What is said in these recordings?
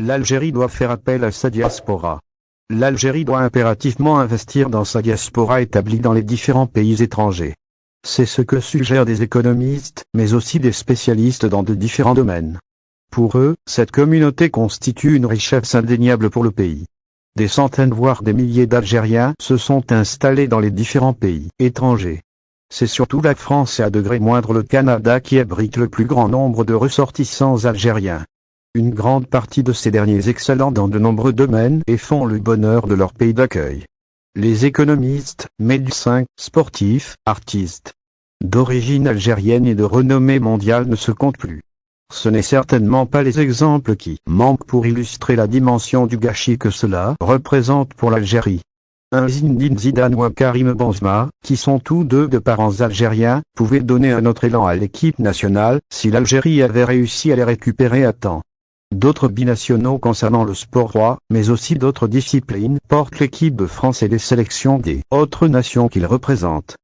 L'Algérie doit faire appel à sa diaspora. L'Algérie doit impérativement investir dans sa diaspora établie dans les différents pays étrangers. C'est ce que suggèrent des économistes, mais aussi des spécialistes dans de différents domaines. Pour eux, cette communauté constitue une richesse indéniable pour le pays. Des centaines voire des milliers d'Algériens se sont installés dans les différents pays étrangers. C'est surtout la France et à degré moindre le Canada qui abrite le plus grand nombre de ressortissants algériens. Une grande partie de ces derniers excellent dans de nombreux domaines et font le bonheur de leur pays d'accueil. Les économistes, médecins, sportifs, artistes d'origine algérienne et de renommée mondiale ne se comptent plus. Ce n'est certainement pas les exemples qui manquent pour illustrer la dimension du gâchis que cela représente pour l'Algérie. Un Zinedine Zidane ou un Karim Benzema, qui sont tous deux de parents algériens, pouvaient donner un autre élan à l'équipe nationale, si l'Algérie avait réussi à les récupérer à temps. D'autres binationaux concernant le sport roi, mais aussi d'autres disciplines, portent l'équipe de France et les sélections des autres nations qu'ils représentent.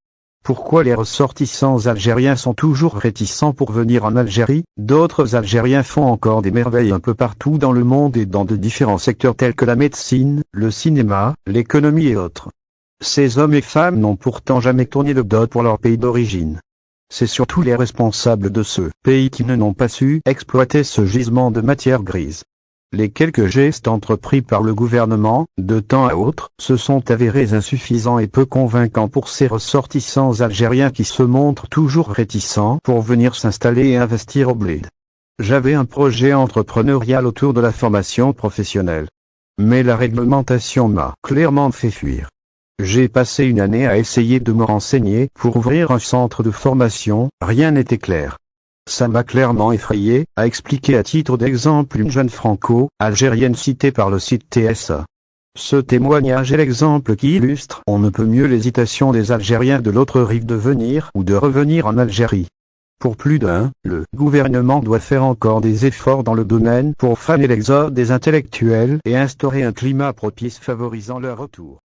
Pourquoi les ressortissants algériens sont toujours réticents pour venir en Algérie? D'autres Algériens font encore des merveilles un peu partout dans le monde et dans de différents secteurs tels que la médecine, le cinéma, l'économie et autres. Ces hommes et femmes n'ont pourtant jamais tourné le dos pour leur pays d'origine. C'est surtout les responsables de ce pays qui n'ont pas su exploiter ce gisement de matière grise. Les quelques gestes entrepris par le gouvernement, de temps à autre, se sont avérés insuffisants et peu convaincants pour ces ressortissants algériens qui se montrent toujours réticents pour venir s'installer et investir au bled. J'avais un projet entrepreneurial autour de la formation professionnelle. Mais la réglementation m'a clairement fait fuir. J'ai passé une année à essayer de me renseigner pour ouvrir un centre de formation, rien n'était clair. Ça m'a clairement effrayé, a expliqué à titre d'exemple une jeune franco-algérienne citée par le site TSA. Ce témoignage est l'exemple qui illustre on ne peut mieux l'hésitation des Algériens de l'autre rive de venir ou de revenir en Algérie. Pour plus d'un, le gouvernement doit faire encore des efforts dans le domaine pour freiner l'exode des intellectuels et instaurer un climat propice favorisant leur retour.